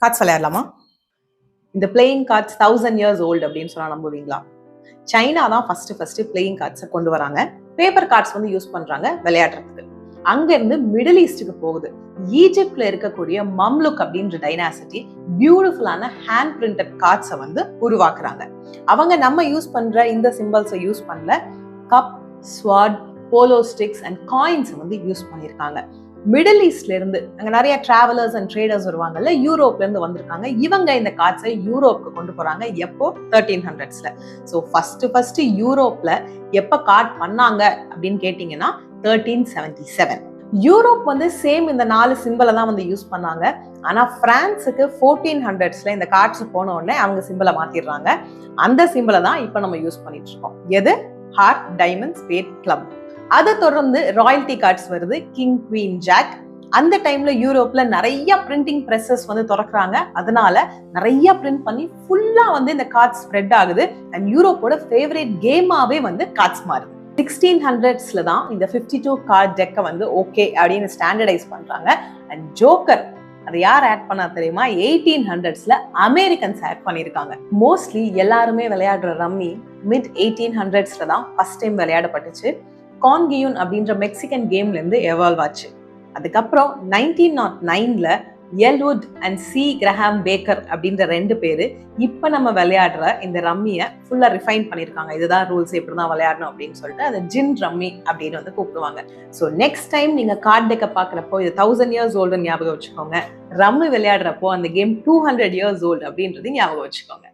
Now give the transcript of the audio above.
Cards விளையாடலாமா? இந்த playing cards 1000 years old அப்படின்னு சொன்னா நம்புவீங்களா? சைனா தான் ஃபர்ஸ்ட் பிளேயிங் கார்ட்ஸை கொண்டு வராங்க. பேப்பர் கார்ட்ஸ் வந்து யூஸ் பண்றாங்க விளையாடுறதுக்கு. அங்க இருந்து மிடில் ஈஸ்டுக்கு போகுது. ஈஜிப்ட்ல இருக்கக்கூடிய மம்லுக் அப்படின்ற டைனாசிட்டி பியூட்டிஃபுல்லான ஹேண்ட் பிரிண்டட் கார்ட்ஸை வந்து உருவாக்குறாங்க. அவங்க நம்ம யூஸ் பண்ற இந்த சிம்பிள்ஸை யூஸ் பண்ணல, cup, sword, polo sticks and coins வந்து யூஸ் பண்ணியிருக்காங்க. மிடில் ஈஸ்ட்ல இருந்து அங்க நிறைய டிராவலர்ஸ் அண்ட் ட்ரேடர்ஸ் வருவாங்கல்ல, யூரோப்ல இருந்து வந்திருக்காங்க. இவங்க இந்த கார்ட்ஸை யூரோப்க்கு கொண்டு போறாங்க. எப்போ? 1300s. ஸோ ஃபர்ஸ்ட் யூரோப்ல எப்ப கார்ட் பண்ணாங்க அப்படின்னு கேட்டீங்கன்னா 1377. யூரோப் வந்து சேம் இந்த 4 சிம்பிளை தான் வந்து யூஸ் பண்ணாங்க. ஆனா பிரான்ஸுக்கு 1400s இந்த கார்ட்ஸ் போன உடனே அவங்க சிம்பிளை மாத்திடுறாங்க. அந்த சிம்பிளை தான் இப்ப நம்ம யூஸ் பண்ணிட்டு இருக்கோம். எது? Heart, diamond, spade, club. அதை தொடர்ந்து ராயல்டி கார்ட்ஸ் வருது, கிங், குவீன், ஜாக். அந்த டைம்ல யூரோப்ல நிறைய பிரிண்டிங் பிரஸஸ் வந்து திறக்கிறாங்க. அதனால நிறைய பிரிண்ட் பண்ணி ஃபுல்லா வந்து இந்த கார்ட்ஸ் ஸ்ப்ரெட் ஆகுது. அண்ட் யூரோப்போட ஃபேவரட் கேமாவே வந்து கார்ட்ஸ் மாறுது. 1600s தான் இந்த 52 கார்ட் டெக்கை வந்து ஓகே அப்படின்னு ஸ்டாண்டர்டைஸ் பண்றாங்க. அண்ட் ஜோக்கர் அதை யார் ஆட் பண்ணா தெரியுமா? 1800s அமெரிக்கன்ஸ் ஆட் பண்ணியிருக்காங்க. மோஸ்ட்லி எல்லாருமே விளையாடுற ரம்மி மிட் 1800s தான் ஃபர்ஸ்ட் டைம் விளையாடப்பட்டுச்சு. கான்கியூன் அப்படின்ற மெக்சிகன் கேம்ல இருந்து எவால்வ் ஆச்சு. அதுக்கப்புறம் 1909 Elwood and C Graham Baker அப்படின்ற 2 பேரு இப்ப நம்ம விளையாடுற இந்த ரம்மியை ஃபுல்லா ரிஃபைன் பண்ணிருக்காங்க. இதுதான் ரூல்ஸ், இப்படிதான் விளையாடணும் அப்படின்னு சொல்லிட்டு அதை ஜின் ரம்மி அப்படின்னு வந்து கூப்பிடுவாங்க. ஸோ நெக்ஸ்ட் டைம் நீங்க கார்ட் டெக்கை பாக்குறப்போ இது 1000 years old ஞாபகம் வச்சுக்கோங்க. ரம்மி விளையாடுறப்போ அந்த கேம் 200 years old அப்படின்றது ஞாபகம் வச்சுக்கோங்க.